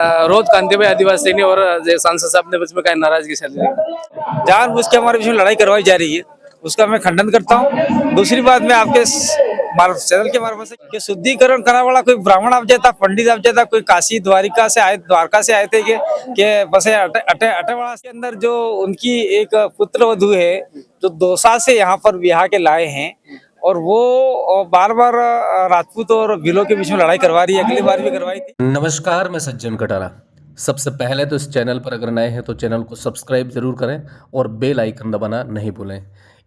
रोज कांतिभाई आदिवासी ने और सांसद साहब ने बीच में क्या नाराजगी चल रही है। जानबूझ के हमारे बीच में लड़ाई करवाई जा रही है, उसका मैं खंडन करता हूँ। दूसरी बात मैं आपके चैनल के मार्फत से कि शुद्धिकरण करने वाला कोई ब्राह्मण आप जाता, पंडित आप जाता, कोई काशी द्वारका से आए थे कि बस अटेवाड़ा के अंदर जो उनकी एक पुत्र वधू है जो 2 साल से यहाँ पर बिहार के लाए हैं और वो बार बार राजपूत और भीलों के बीच में लड़ाई करवा रही है। अगली बार भी करवाई थी। नमस्कार, मैं सज्जन कटारा। सबसे पहले तो इस चैनल पर अगर नए हैं तो चैनल को सब्सक्राइब जरूर करें और बेल आइकन दबाना नहीं भूलें।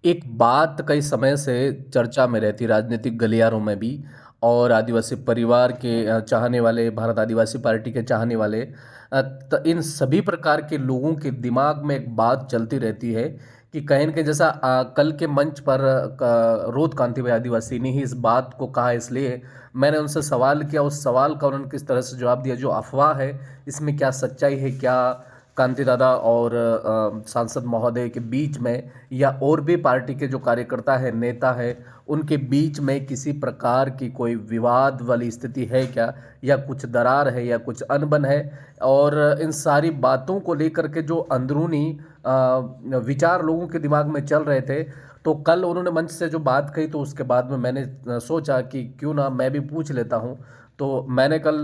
एक बात कई समय से चर्चा में रहती राजनीतिक गलियारों में भी और आदिवासी परिवार के चाहने वाले, भारत आदिवासी पार्टी के चाहने वाले, इन सभी प्रकार के लोगों के दिमाग में एक बात चलती रहती है कि कहीं न कहीं जैसा कल के मंच पर रोत कांतिभाई आदिवासी ने ही इस बात को कहा, इसलिए मैंने उनसे सवाल किया। उस सवाल का उन्होंने किस तरह से जवाब दिया, जो अफवाह है इसमें क्या सच्चाई है, क्या कांति दादा और सांसद महोदय के बीच में या और भी पार्टी के जो कार्यकर्ता है, नेता है, उनके बीच में किसी प्रकार की कोई विवाद वाली स्थिति है क्या, या कुछ दरार है या कुछ अनबन है। और इन सारी बातों को लेकर के जो अंदरूनी विचार लोगों के दिमाग में चल रहे थे, तो कल उन्होंने मंच से जो बात कही तो उसके बाद में मैंने सोचा कि क्यों ना मैं भी पूछ लेता हूं। तो मैंने कल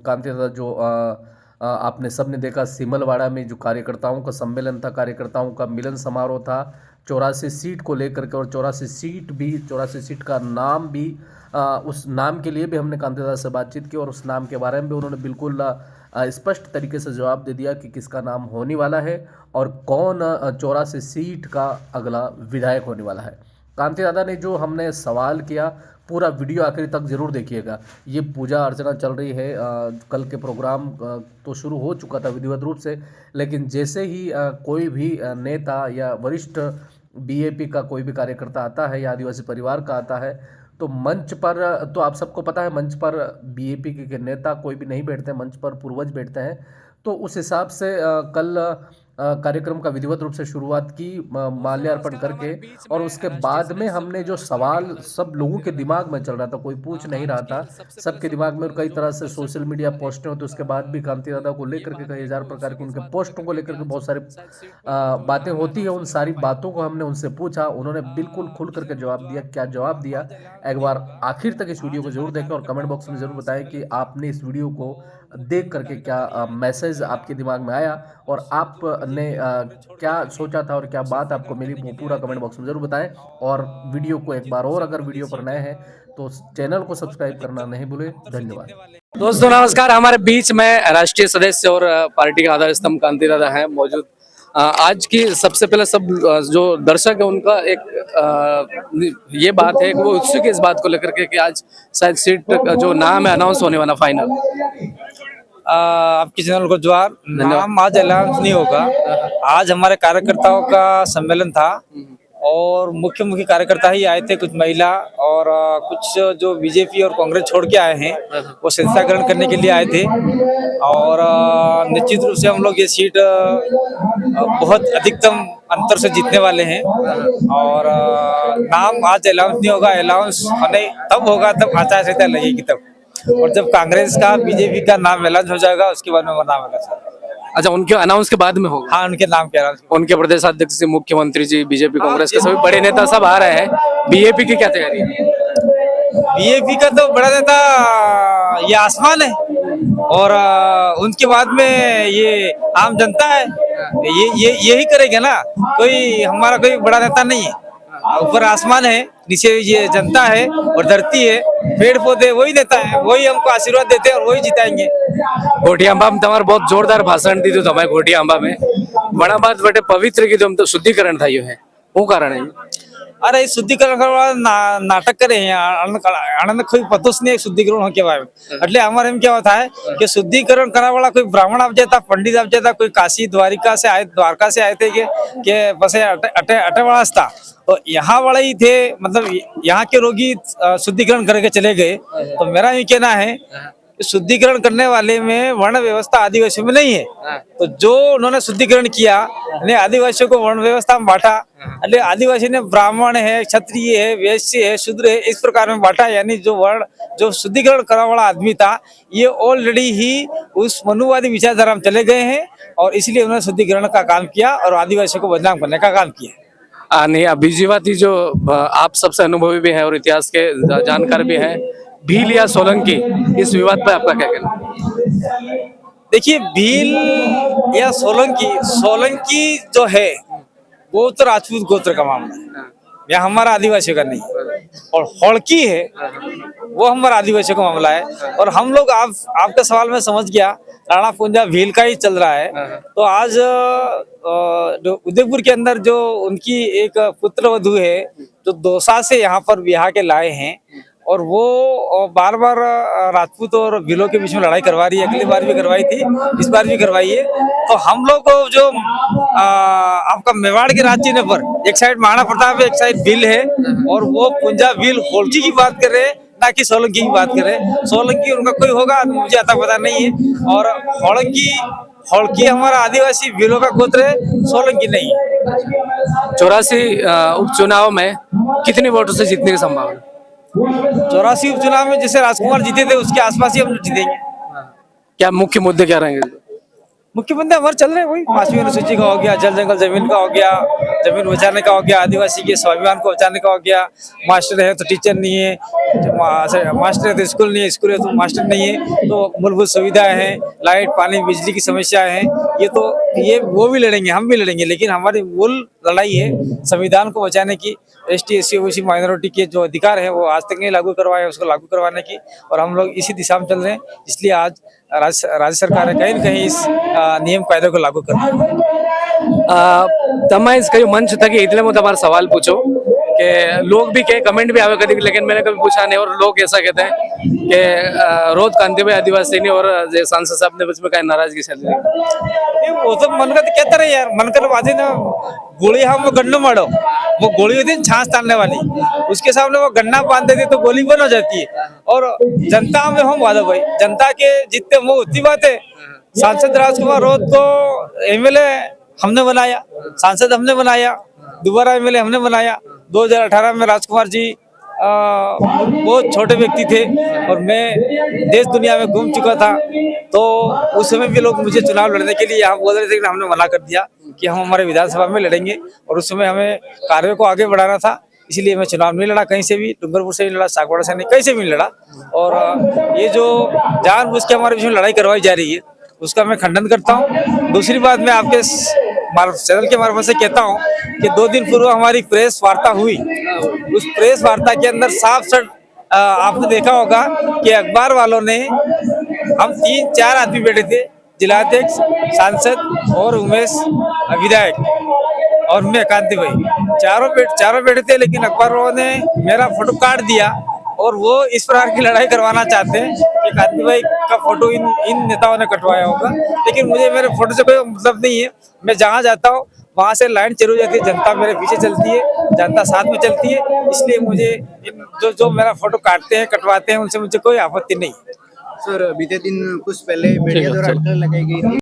कांति दादा जो आपने सबने देखा सिमलवाड़ा में जो कार्यकर्ताओं का सम्मेलन था, कार्यकर्ताओं का मिलन समारोह था 84 सीट को लेकर के, और 84 सीट का नाम भी उस नाम के लिए भी हमने कांति दादा से बातचीत की और उस नाम के बारे में भी उन्होंने बिल्कुल स्पष्ट तरीके से जवाब दे दिया कि किसका नाम होने वाला है और कौन 84 सीट का अगला विधायक होने वाला है। कांति दादा ने जो हमने सवाल किया, पूरा वीडियो आखिरी तक जरूर देखिएगा। ये पूजा अर्चना चल रही है, कल के प्रोग्राम तो शुरू हो चुका था विधिवत रूप से, लेकिन जैसे ही कोई भी नेता या वरिष्ठ बीएपी का कोई भी कार्यकर्ता आता है या आदिवासी परिवार का आता है, तो मंच पर, तो आप सबको पता है मंच पर बीएपी के नेता कोई भी नहीं बैठते, मंच पर पूर्वज बैठते हैं। तो उस हिसाब से कल कार्यक्रम का विधिवत रूप से शुरुआत की माल्यार्पण करके, और उसके बाद में हमने जो सवाल सब लोगों के दिमाग में चल रहा था, कोई पूछ नहीं रहा था, सबके दिमाग में कई तरह से सोशल मीडिया पोस्टें होती, उसके बाद भी कांति दादा को लेकर के कई हजार प्रकार के उनके पोस्टों को लेकर के बहुत सारी बातें होती है। उन सारी बातों को हमने उनसे पूछा, उन्होंने बिल्कुल खुल करके जवाब दिया। क्या जवाब दिया, एक बार आखिर तक इस वीडियो को जरूर देखें और कमेंट बॉक्स में जरूर बताएं कि आपने इस वीडियो को देख करके क्या मैसेज आपके दिमाग में आया और आपने क्या सोचा था और क्या बात आपको मिली, वो पूरा कमेंट बॉक्स में जरूर बताएं। और वीडियो को एक बार और, अगर वीडियो पर नए हैं तो चैनल को सब्सक्राइब करना नहीं भूलें। धन्यवाद। दोस्तों नमस्कार, हमारे बीच में राष्ट्रीय सदस्य और पार्टी के आधार स्तंभ कांति दादा हैं मौजूद। आज की सबसे पहले सब जो दर्शक है उनका एक ये बात है कि वो उत्सुक है इस बात को लेकर के कि आज शायद सीट का जो नाम है अनाउंस होने वाला फाइनल। आपके चैनल को ज्वार। नाम आज अनाउंस नहीं होगा। आज हमारे कार्यकर्ताओं का सम्मेलन था और मुख्य कार्यकर्ता ही आए थे, कुछ महिला और कुछ जो बीजेपी और कांग्रेस छोड़ के आए हैं वो संस्था ग्रहण करने के लिए आए थे। और निश्चित रूप से हम लोग ये सीट बहुत अधिकतम अंतर से जीतने वाले हैं। और नाम आज अनाउंस नहीं होगा, अनाउंस होने तब होगा तब आचार संहिता लगेगी तब, और जब कांग्रेस का बीजेपी का नाम अनाउंस हो जाएगा उसके बाद में वो नाम अनाउंस होगा। अच्छा, उनके अनाउंस के बाद में होगा? हाँ, उनके नाम के अनाउंस। उनके प्रदेश अध्यक्ष से मुख्यमंत्री जी, बीजेपी कांग्रेस के सभी बड़े नेता सब आ रहे हैं। बीएपी की क्या तैयारी है? बीएपी का तो बड़ा नेता ये आसमान है और उनके बाद में ये आम जनता है। यही करेगा ना, कोई हमारा कोई बड़ा नेता नहीं है। ऊपर आसमान है, नीचे ये जनता है और धरती है, पेड़ पौधे, वही नेता है, वही हमको आशीर्वाद देते हैं और वही जिताएंगे। घोटियांबा में तुम्हारे बहुत जोरदार भाषण दी थी तुम्हें घोटियांबा में, बड़ा बात बटे पवित्र की तुम तो शुद्धिकरण था ये है, वो कारण है। अरे शुद्धिकरण नाटक करे आनंद कोई पतोस नहीं शुद्धिकरण हो के बारे में। એટલે हमारे में क्या होता है कि शुद्धिकरण करने वाला कोई ब्राह्मण आप जाता, पंडित आप जाता, कोई काशी द्वारका से आए थे कि बस अटेवाड़ा था, तो यहाँ वाले ही थे, मतलब यहाँ के रोगी शुद्धिकरण करके चले गए। तो मेरा ये कहना है शुद्धिकरण करने वाले में वर्ण व्यवस्था आदिवासियों में नहीं है। तो जो उन्होंने शुद्धिकरण किया, ने आदिवासियों को वर्ण व्यवस्था में बांटा, अरे आदिवासी ने ब्राह्मण है, क्षत्रिय है, वैश्य है, शूद्र है, इस प्रकार में बांटा। यानी जो वर्ण जो शुद्धिकरण करने वाला आदमी था, ये ऑलरेडी ही उस मनुवादी विचारधारा में चले गए हैं और इसलिए उन्होंने शुद्धिकरण का काम किया और आदिवासियों को बदनाम करने का काम किया। नहीं, बीजी बात ही जो आप सबसे अनुभवी भी हैं और इतिहास के जानकार भी हैं, भील या सोलंकी, इस विवाद पर आपका क्या कहना है? देखिए, भील या सोलंकी, सोलंकी जो है वो तो राजपूत गोत्र का मामला है, या हमारा आदिवासियों का नहीं। और होड़की है वो हमारा आदिवासियों का मामला है। और हम लोग आपका सवाल मैं समझ गया, राणा पुंजा भील का ही चल रहा है। तो आज उदयपुर के अंदर जो उनकी एक पुत्र वधू है, जो दौसा से यहाँ पर बिहार के लाए हैं, और वो बार बार राजपूत और भीलों के बीच में लड़ाई करवा रही है। अगली बार भी करवाई थी, इस बार भी करवाई है। तो हम लोग को जो आपका मेवाड़ के राज चिन्ह पर एक साइड महाराणा प्रताप है, एक साइड भील है, और वो पुंजा भील होड़की की बात कर रहे हैं, ना कि सोलंकी की बात कर रहे हैं। सोलंकी उनका कोई होगा, मुझे आता पता नहीं है। और होड़की हमारा आदिवासी भीलों का गोत्र है, सोलंकी नहीं है। 84 उपचुनाव में कितनी वोटों से जीतने की संभावना? 84 उपचुनाव में जैसे राजकुमार जीते थे, उसके आसपास ही हम जीतेंगे। क्या मुख्य मुद्दे क्या रहेंगे? मुख्य मुद्दे हमारे चल रहे हैं वही 5वीं अनुसूची का हो गया, जल जंगल जमीन का हो गया, जमीन बचाने का हो गया, आदिवासी के स्वाभिमान को बचाने का हो गया, मास्टर है तो टीचर नहीं है, मास्टर है तो स्कूल नहीं है, स्कूल है तो मास्टर नहीं है, तो मूलभूत सुविधाएं हैं, लाइट पानी बिजली की समस्याएं हैं। ये वो भी लड़ेंगे, हम भी लड़ेंगे, लेकिन हमारी मूल लड़ाई है संविधान को बचाने की। ST SC OBC माइनॉरिटी के जो अधिकार है वो आज तक नहीं लागू करवाए, उसको लागू करवाने की, और हम लोग इसी दिशा में चल रहे हैं। इसलिए आज राज्य सरकार ने कहीं न कहीं इस नियम कायदे को लागू करना है। તમે કયું મંચ થકી એટલે હું તમારો સવાલ પૂછો કે लोग भी कहे, कमेंट भी आवे कभी, लेकिन मैंने कभी पूछा नहीं, और लोग ऐसा कहते हैं कि रोज कांति भाई आदिवासी नहीं, और सांसद साहब ने बीच में कहीं नाराजगी चल रही है। वो तो मन का कहता रहे यार, मन कर बातें ना, गोली हम गन्नू मारो, वो गोली होती है छाछ तानने वाली, उसके सामने वो गन्ना बांध देते तो गोली बंद हो जाती है। और जनता में हम वादा भाई, जनता के जितने वो उतनी बात है। सांसद राजकुमार रोध को MLA हमने बनाया, सांसद हमने बनाया, दोबारा MLA हमने बनाया। 2018 में राजकुमार जी बहुत छोटे व्यक्ति थे और मैं देश दुनिया में घूम चुका था, तो उस समय भी लोग मुझे चुनाव लड़ने के लिए यहाँ बोल रहे थे, लेकिन हमने मना कर दिया कि हम हमारे विधानसभा में लड़ेंगे। और उस समय हमें कार्य को आगे बढ़ाना था, इसलिए मैं चुनाव नहीं लड़ा, कहीं से भी, डूंगरपुर से नहीं लड़ा, सागवाड़ा से नहीं, कहीं से भी नहीं लड़ा। और ये जो जानबूझ के हमारे बीच में लड़ाई करवाई जा रही है, उसका मैं खंडन करता हूँ। दूसरी बात, मैं आपके चैनल के मार्फत से कहता हूँ कि 2 दिन पूर्व हमारी प्रेस वार्ता हुई, उस प्रेस वार्ता के अंदर साफ साफ आपने देखा होगा कि अखबार वालों ने, हम 3-4 आदमी बैठे थे, जिलाध्यक्ष, सांसद और उमेश विधायक और मैं कांति भाई, चारों बैठे थे, लेकिन अखबार वालों ने मेरा फोटो काट दिया और वो इस प्रकार की लड़ाई करवाना चाहते हैं कि कांति भाई का फोटो इन नेताओं ने कटवाया होगा। लेकिन मुझे मेरे फोटो से कोई मतलब नहीं है। मैं जहाँ जाता हूँ वहाँ से लाइन चली जाती है, जनता मेरे पीछे चलती है, जनता साथ में चलती है, इसलिए मुझे जो मेरा फोटो काटते हैं, कटवाते हैं, उनसे मुझे कोई आपत्ति नहीं है। सर, बीते दिन कुछ पहले मीडिया द्वारा अटकलें लगाई गई थी।